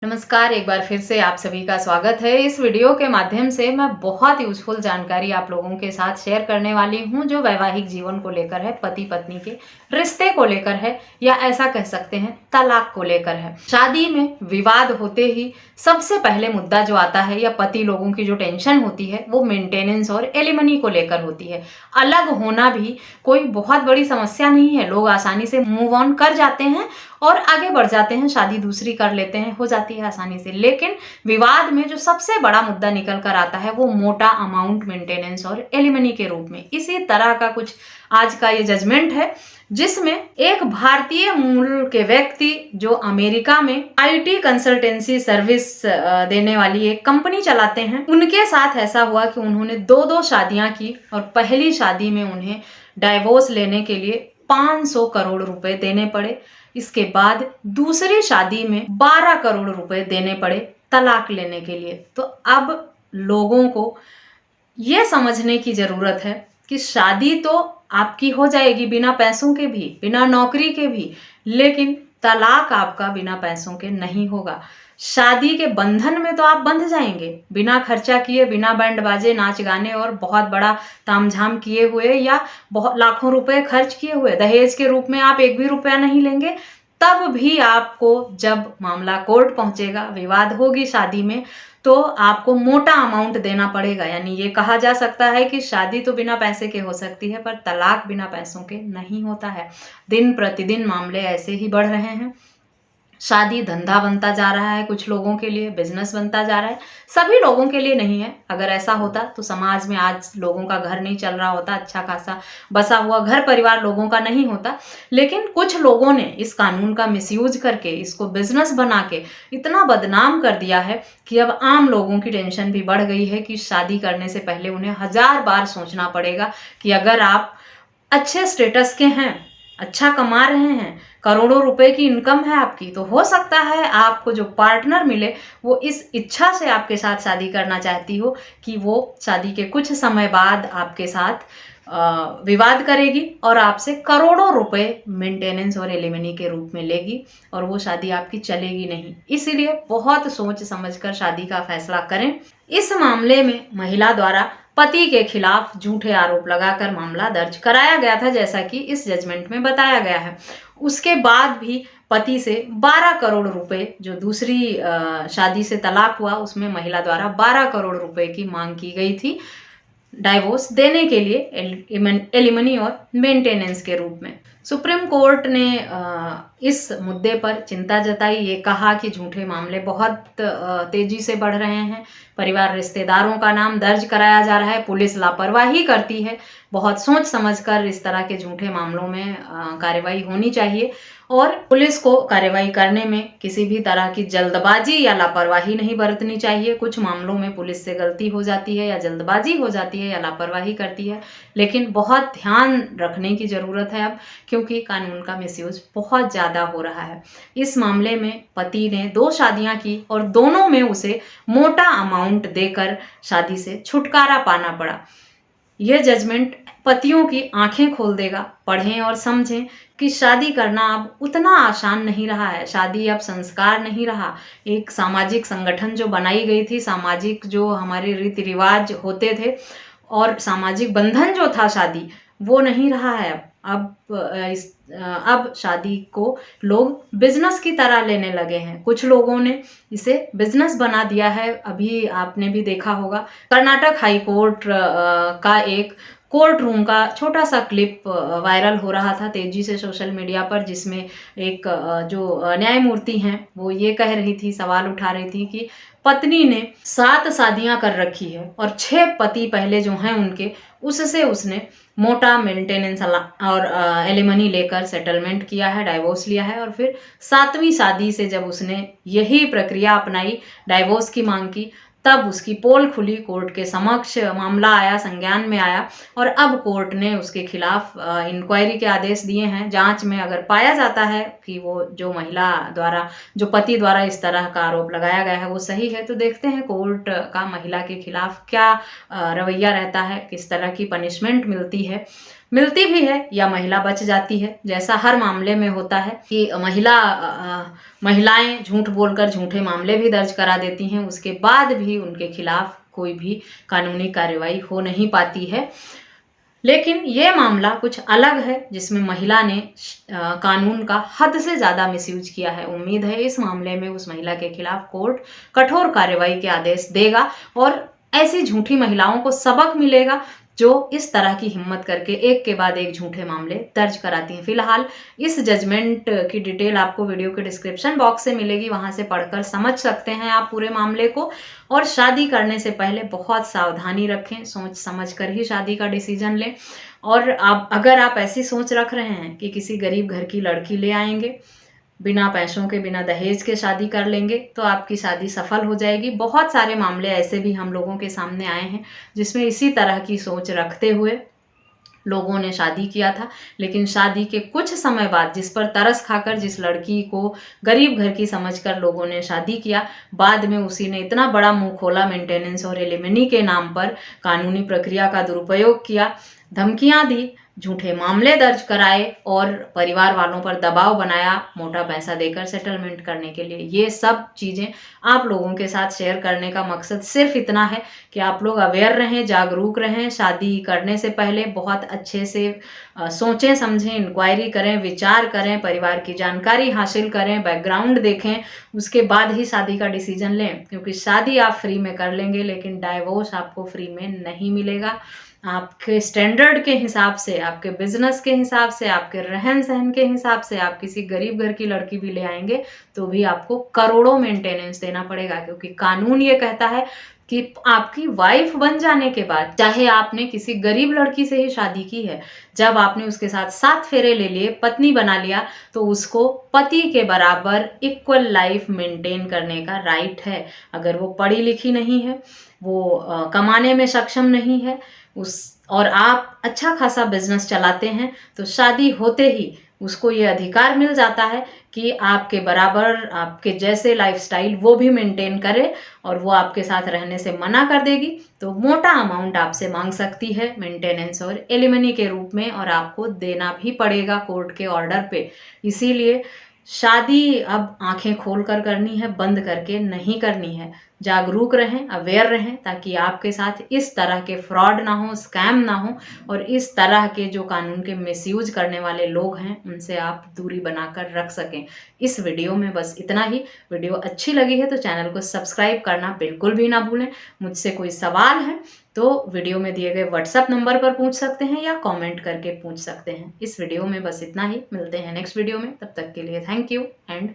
नमस्कार, एक बार फिर से आप सभी का स्वागत है। इस वीडियो के माध्यम से मैं बहुत यूज़फुल जानकारी आप लोगों के साथ शेयर करने वाली हूँ, जो वैवाहिक जीवन को लेकर है, पति-पत्नी के रिश्ते को लेकर है या ऐसा कह सकते हैं तलाक को लेकर है। शादी में विवाद होते ही सबसे पहले मुद्दा जो आता है या पति लोगों की जो टेंशन होती है, वो मेंटेनेंस और एलिमनी को लेकर होती है। अलग होना भी कोई बहुत बड़ी समस्या नहीं है, लोग आसानी से मूव ऑन कर जाते हैं और आगे बढ़ जाते हैं, शादी दूसरी कर लेते हैं, हो जाती है आसानी से। लेकिन विवाद में जो सबसे बड़ा मुद्दा निकल कर आता है वो मोटा अमाउंट मेंटेनेंस और एलिमनी के रूप में। इसी तरह का कुछ आज का ये जजमेंट है, जिसमें एक भारतीय मूल के व्यक्ति जो अमेरिका में आईटी कंसल्टेंसी सर्विस देने वाली एक कंपनी चलाते हैं, उनके साथ ऐसा हुआ कि उन्होंने दो शादियां की और पहली शादी में उन्हें डाइवोर्स लेने के लिए 500 करोड़ रुपए देने पड़े। इसके बाद दूसरी शादी में 12 करोड़ रुपए देने पड़े तलाक लेने के लिए। तो अब लोगों को ये समझने की जरूरत है कि शादी तो आपकी हो जाएगी बिना पैसों के भी, बिना नौकरी के भी, लेकिन तलाक आपका बिना पैसों के नहीं होगा। शादी के बंधन में तो आप बंध जाएंगे बिना खर्चा किए, बिना बैंड बाजे, नाच गाने और बहुत बड़ा तामझाम किए हुए या बहुत लाखों रुपए खर्च किए हुए। दहेज के रूप में आप एक भी रुपया नहीं लेंगे, तब भी आपको जब मामला कोर्ट पहुंचेगा, विवाद होगी शादी में, तो आपको मोटा अमाउंट देना पड़ेगा। यानी ये कहा जा सकता है कि शादी तो बिना पैसे के हो सकती है, पर तलाक बिना पैसों के नहीं होता है। दिन प्रतिदिन मामले ऐसे ही बढ़ रहे हैं। शादी धंधा बनता जा रहा है, कुछ लोगों के लिए बिजनेस बनता जा रहा है, सभी लोगों के लिए नहीं है। अगर ऐसा होता तो समाज में आज लोगों का घर नहीं चल रहा होता, अच्छा खासा बसा हुआ घर परिवार लोगों का नहीं होता। लेकिन कुछ लोगों ने इस कानून का मिसयूज करके, इसको बिजनेस बना के इतना बदनाम कर दिया है कि अब आम लोगों की टेंशन भी बढ़ गई है कि शादी करने से पहले उन्हें 1000 बार सोचना पड़ेगा कि अगर आप अच्छे स्टेटस के हैं, अच्छा कमा रहे हैं, करोड़ों रुपए की इनकम है आपकी, तो हो सकता है आपको जो पार्टनर मिले वो इस इच्छा से आपके साथ शादी करना चाहती हो कि वो शादी के कुछ समय बाद आपके साथ विवाद करेगी और आपसे करोड़ों रुपए मेंटेनेंस और एलिमनी के रूप में लेगी और वो शादी आपकी चलेगी नहीं। इसीलिए बहुत सोच समझकर शादी का फैसला करें। इस मामले में महिला द्वारा पति के खिलाफ झूठे आरोप लगाकर मामला दर्ज कराया गया था, जैसा कि इस जजमेंट में बताया गया है। उसके बाद भी पति से 12 करोड़ रुपए, जो दूसरी शादी से तलाक हुआ उसमें महिला द्वारा 12 करोड़ रुपए की मांग की गई थी डाइवोर्स देने के लिए, एलिमनी और मेंटेनेंस के रूप में। सुप्रीम कोर्ट ने इस मुद्दे पर चिंता जताई, ये कहा कि झूठे मामले बहुत तेजी से बढ़ रहे हैं, परिवार रिश्तेदारों का नाम दर्ज कराया जा रहा है, पुलिस लापरवाही करती है। बहुत सोच समझकर इस तरह के झूठे मामलों में कार्रवाई होनी चाहिए और पुलिस को कार्रवाई करने में किसी भी तरह की जल्दबाजी या लापरवाही नहीं बरतनी चाहिए। कुछ मामलों में पुलिस से गलती हो जाती है या जल्दबाजी हो जाती है या लापरवाही करती है, लेकिन बहुत ध्यान रखने की ज़रूरत है अब, क्योंकि कानून का मिसयूज बहुत ज़्यादा हो रहा है। इस मामले में पति ने 2 शादियां की और दोनों में उसे मोटा अमाउंट देकर शादी से छुटकारा पाना पड़ा। यह जजमेंट पतियों की आंखें खोल देगा। पढ़ें और समझें कि शादी करना अब उतना आसान नहीं रहा है। शादी अब संस्कार नहीं रहा, एक सामाजिक संगठन जो बनाई गई थी, सामाजिक जो हमारे रीति रिवाज होते थे और सामाजिक बंधन जो था शादी, वो नहीं रहा है। अब शादी को लोग बिजनेस की तरह लेने लगे हैं। कुछ लोगों ने इसे बिजनेस बना दिया है। अभी आपने भी देखा होगा, कर्नाटक हाई कोर्ट का एक कोर्ट रूम का छोटा सा क्लिप वायरल हो रहा था तेजी से सोशल मीडिया पर, जिसमें एक जो न्यायमूर्ति हैं वो ये कह रही थी, सवाल उठा रही थी कि पत्नी ने 7 शादियां कर रखी है और 6 पति पहले जो हैं उनके, उससे उसने मोटा मेंटेनेंस और एलिमनी लेकर सेटलमेंट किया है, डाइवोर्स लिया है। और फिर 7वीं शादी से जब उसने यही प्रक्रिया अपनाई, डाइवोर्स की मांग की, तब उसकी पोल खुली, कोर्ट के समक्ष मामला आया, संज्ञान में आया और अब कोर्ट ने उसके खिलाफ इंक्वायरी के आदेश दिए हैं। जांच में अगर पाया जाता है कि वो जो महिला द्वारा, जो पति द्वारा इस तरह का आरोप लगाया गया है वो सही है, तो देखते हैं कोर्ट का महिला के खिलाफ क्या रवैया रहता है, किस तरह की पनिशमेंट मिलती है। मिलती भी है या महिला बच जाती है। जैसा हर मामले में होता है कि महिलाएं झूठ बोलकर झूठे मामले भी दर्ज करा देती हैं, उसके बाद भी उनके खिलाफ कोई भी कानूनी कार्रवाई हो नहीं पाती है। लेकिन ये मामला कुछ अलग है जिसमें महिला ने कानून का हद से ज़्यादा मिसयूज किया है। उम्मीद है इस मामले में उस महिला के खिलाफ कोर्ट कठोर कार्रवाई के आदेश देगा और ऐसी झूठी महिलाओं को सबक मिलेगा जो इस तरह की हिम्मत करके एक के बाद एक झूठे मामले दर्ज कराती हैं। फिलहाल इस जजमेंट की डिटेल आपको वीडियो के डिस्क्रिप्शन बॉक्स से मिलेगी, वहां से पढ़कर समझ सकते हैं आप पूरे मामले को। और शादी करने से पहले बहुत सावधानी रखें, सोच समझ कर ही शादी का डिसीजन लें। और अगर आप ऐसी सोच रख रहे हैं कि किसी गरीब घर की लड़की ले आएंगे, बिना पैसों के, बिना दहेज के शादी कर लेंगे, तो आपकी शादी सफल हो जाएगी। बहुत सारे मामले ऐसे भी हम लोगों के सामने आए हैं जिसमें इसी तरह की सोच रखते हुए लोगों ने शादी किया था, लेकिन शादी के कुछ समय बाद जिस पर तरस खाकर, जिस लड़की को गरीब घर की समझकर लोगों ने शादी किया, बाद में उसी ने इतना बड़ा मुंह खोला, मेंटेनेंस और एलिमनी के नाम पर कानूनी प्रक्रिया का दुरुपयोग किया, धमकियां दी, झूठे मामले दर्ज कराए और परिवार वालों पर दबाव बनाया मोटा पैसा देकर सेटलमेंट करने के लिए। ये सब चीज़ें आप लोगों के साथ शेयर करने का मकसद सिर्फ इतना है कि आप लोग अवेयर रहें, जागरूक रहें। शादी करने से पहले बहुत अच्छे से सोचें समझें, इंक्वायरी करें, विचार करें, परिवार की जानकारी हासिल करें, बैकग्राउंड देखें, उसके बाद ही शादी का डिसीजन लें। क्योंकि शादी आप फ्री में कर लेंगे लेकिन डाइवोर्स आपको फ्री में नहीं मिलेगा। आपके स्टैंडर्ड के हिसाब से, आपके बिजनेस के हिसाब से, आपके रहन सहन के हिसाब से आप किसी गरीब घर की लड़की भी ले आएंगे तो भी आपको करोड़ों मेंटेनेंस देना पड़ेगा। क्योंकि कानून ये कहता है कि आपकी वाइफ बन जाने के बाद, चाहे आपने किसी गरीब लड़की से ही शादी की है, जब आपने उसके साथ 7 फेरे ले लिए, पत्नी बना लिया, तो उसको पति के बराबर इक्वल लाइफ मेंटेन करने का राइट है। अगर वो पढ़ी लिखी नहीं है, वो कमाने में सक्षम नहीं है, और आप अच्छा खासा बिजनेस चलाते हैं, तो शादी होते ही उसको ये अधिकार मिल जाता है कि आपके बराबर, आपके जैसे लाइफस्टाइल वो भी मेंटेन करे। और वो आपके साथ रहने से मना कर देगी तो मोटा अमाउंट आपसे मांग सकती है मेंटेनेंस और एलिमनी के रूप में, और आपको देना भी पड़ेगा कोर्ट के ऑर्डर पे। इसीलिए शादी अब आंखें खोल कर करनी है, बंद करके नहीं करनी है। जागरूक रहें, अवेयर रहें, ताकि आपके साथ इस तरह के फ्रॉड ना हो, स्कैम ना हो, और इस तरह के जो कानून के मिसयूज करने वाले लोग हैं उनसे आप दूरी बनाकर रख सकें। इस वीडियो में बस इतना ही। वीडियो अच्छी लगी है तो चैनल को सब्सक्राइब करना बिल्कुल भी ना भूलें। मुझसे कोई सवाल है तो वीडियो में दिए गए व्हाट्सएप नंबर पर पूछ सकते हैं या कमेंट करके पूछ सकते हैं। इस वीडियो में बस इतना ही। मिलते हैं नेक्स्ट वीडियो में, तब तक के लिए थैंक यू एंड